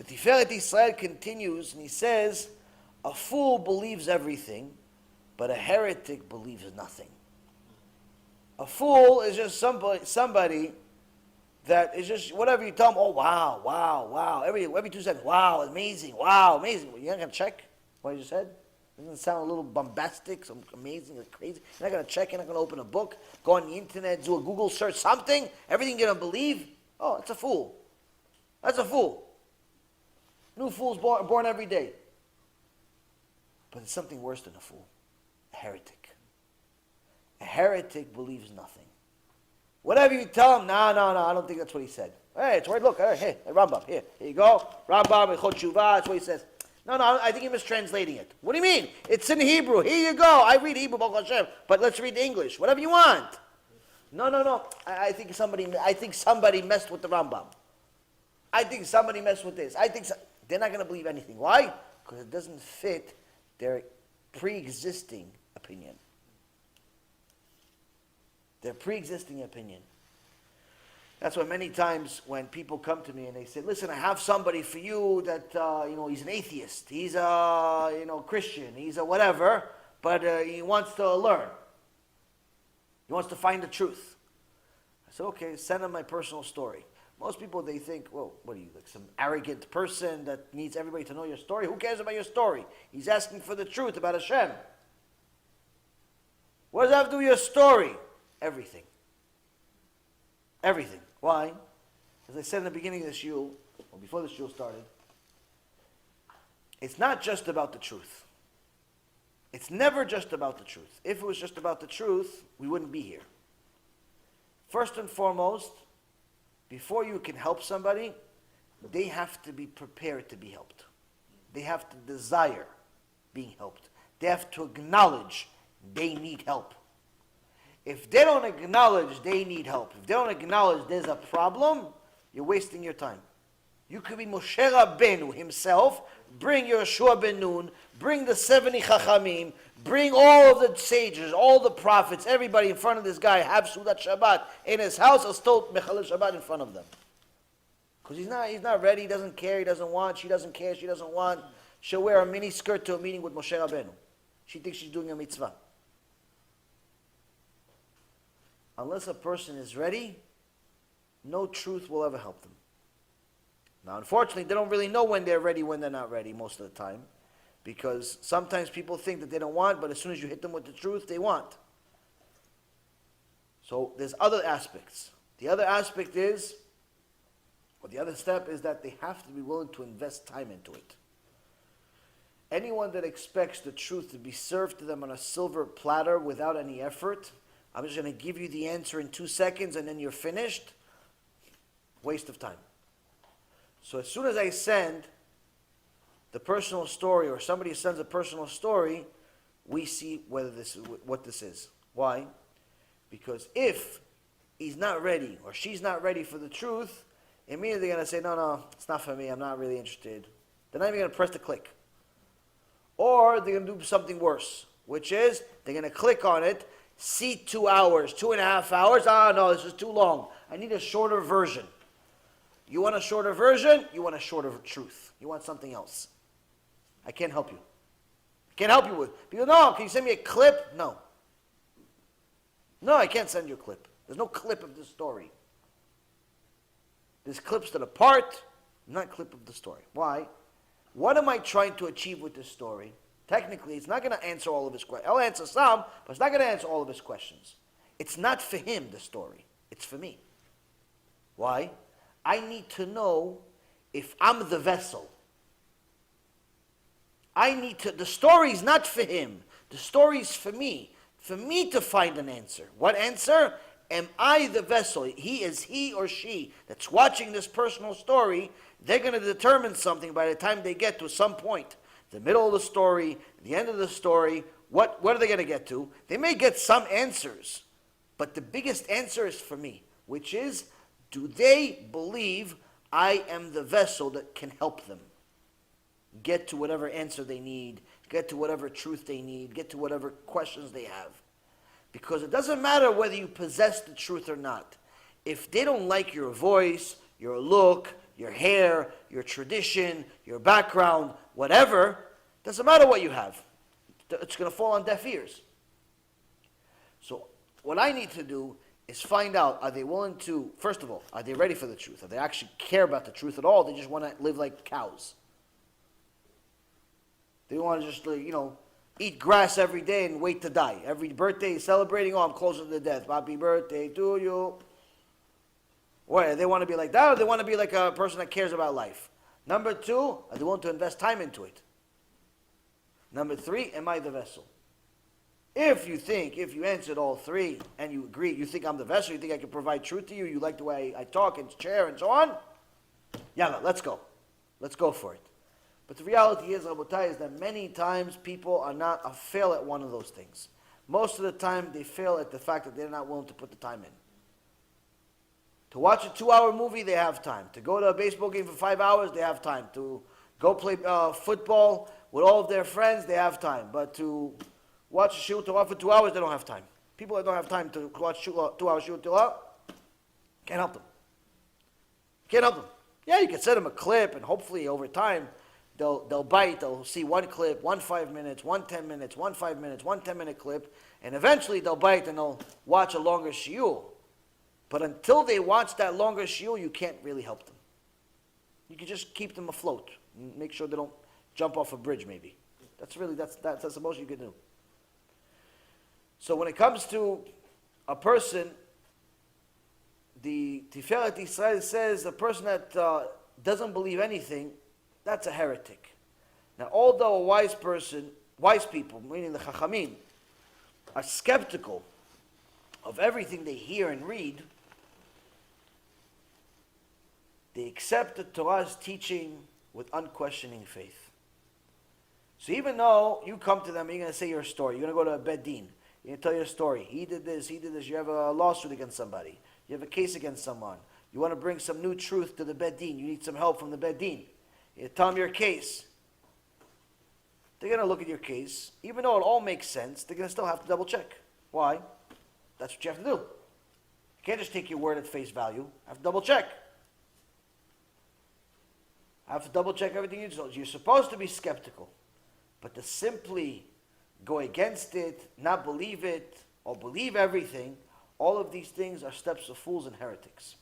Tiferet Israel continues and he says, a fool believes everything, but a heretic believes nothing. A fool is just somebody that is just, whatever you tell them, oh, wow, wow, wow. Every 2 seconds, wow, amazing, wow, amazing. Well, you're not going to check what I just said? Doesn't it sound a little bombastic, some amazing or crazy? You're not going to check, you're not going to open a book, go on the internet, do a Google search, something, everything you're going to believe? Oh, it's a fool. That's a fool. New fools born every day. But it's something worse than a fool. A heretic. A heretic believes nothing. Whatever you tell him, no, I don't think that's what he said. Hey, it's right, look, hey, Rambam, here you go. Rambam, Echot Shuvah, that's what he says. No, I think you're mistranslating it. What do you mean? It's in Hebrew. Here you go. I read Hebrew, Baruch Hashem, but let's read English. Whatever you want. No. I think somebody messed with the Rambam. I think somebody messed with this. They're not going to believe anything. Why? Because it doesn't fit their pre-existing opinion. Their pre-existing opinion. That's why many times when people come to me and they say, listen, I have somebody for you that, he's an atheist. He's a, Christian. He's a whatever, but he wants to learn. He wants to find the truth. I said, okay, send him my personal story. Most people, they think, well, what are you, like some arrogant person that needs everybody to know your story? Who cares about your story? He's asking for the truth about Hashem. What does that have to do with your story? Everything. Everything. Why? As I said in the beginning of the shul, or before the shul started, it's not just about the truth. It's never just about the truth. If it was just about the truth, we wouldn't be here. First and foremost, before you can help somebody, they have to be prepared to be helped. They have to desire being helped. They have to acknowledge they need help. If they don't acknowledge they need help, if they don't acknowledge there's a problem, you're wasting your time. You could be Moshe Rabbeinu himself, bring Yeshua ben Nun, bring the 70 Chachamim, bring all of the sages, all the prophets, everybody in front of this guy, have Sudat Shabbat in his house, or still Mechalel Shabbat in front of them. Because he's not ready, he doesn't care, he doesn't want, she doesn't care, she doesn't want. She'll wear a mini skirt to a meeting with Moshe Rabbeinu. She thinks she's doing a mitzvah. Unless a person is ready, no truth will ever help them. Now, unfortunately, they don't really know when they're ready, when they're not ready most of the time. Because sometimes people think that they don't want, but as soon as you hit them with the truth, they want. So there's other aspects. The other aspect is, or the other step is that they have to be willing to invest time into it. Anyone that expects the truth to be served to them on a silver platter without any effort, I'm just going to give you the answer in 2 seconds and then you're finished. Waste of time. So as soon as I send the personal story, or somebody sends a personal story, we see what this is. Why? Because if he's not ready or she's not ready for the truth, immediately they're going to say, no, it's not for me, I'm not really interested. They're not even going to press the click. Or they're going to do something worse, which is they're going to click on it, see 2 hours, 2.5 hours. No, this is too long. I need a shorter version. You want a shorter version? You want a shorter truth. You want something else. I can't help you. I can't help you with. People, no, can you send me a clip? No. No, I can't send you a clip. There's no clip of this story. There's clips that are part, not clip of the story. Why? What am I trying to achieve with this story? Technically, it's not going to answer all of his questions. I'll answer some, but it's not going to answer all of his questions. It's not for him, the story. It's for me. Why? I need to know if I'm the vessel. The story's not for him. The story's for me. For me to find an answer. What answer? Am I the vessel? He or she that's watching this personal story, they're going to determine something by the time they get to some point. The middle of the story, the end of the story, what are they going to get to? They may get some answers, but the biggest answer is for me, which is, do they believe I am the vessel that can help them get to whatever answer they need, get to whatever truth they need, get to whatever questions they have? Because it doesn't matter whether you possess the truth or not. If they don't like your voice, your look, your hair, your tradition, your background, whatever. Doesn't matter what you have. It's going to fall on deaf ears. So what I need to do is find out, are they willing to, first of all, are they ready for the truth? Are they actually care about the truth at all? They just want to live like cows. They want to just, eat grass every day and wait to die. Every birthday celebrating, I'm closer to death. Happy birthday to you. What, they want to be like that, or they want to be like a person that cares about life? Number 2, are they willing to invest time into it? Number 3, am I the vessel? If you answered all 3 and you agree, you think I'm the vessel, you think I can provide truth to you, you like the way I talk and chair and so on, yalla, let's go. Let's go for it. But the reality is, Rabotai, is that many times people fail at one of those things. Most of the time they fail at the fact that they're not willing to put the time in. To watch a 2-hour movie, they have time. To go to a baseball game for 5 hours, they have time. To go play football with all of their friends, they have time. But to watch a Shul Torah for 2 hours, they don't have time. People that don't have time to watch 2 hours Shul Torah, can't help them. Can't help them. Yeah, you can send them a clip, and hopefully over time, they'll bite. They'll see one clip, 1 5 minutes, 1 10 minutes, 1 5 minutes, 1 10-minute clip, and eventually they'll bite and they'll watch a longer shiur. But until they watch that longer shiur, you can't really help them. You can just keep them afloat. Make sure they don't jump off a bridge, maybe. That's the most you can do. So when it comes to a person, the Tiferet Yisrael says a person that doesn't believe anything, that's a heretic. Now, although wise people, meaning the Chachamim, are skeptical of everything they hear and read, they accept the Torah's teaching with unquestioning faith. So even though you come to them, you're going to say your story. You're going to go to a Beit Din. You're going to tell your story. He did this. You have a lawsuit against somebody. You have a case against someone. You want to bring some new truth to the Beit Din. You need some help from the Beit Din. You tell them your case. They're going to look at your case. Even though it all makes sense, they're going to still have to double check. Why? That's what you have to do. You can't just take your word at face value. You have to double check. I have to double check everything you do. You're supposed to be skeptical. But to simply go against it, not believe it, or believe everything, all of these things are steps of fools and heretics.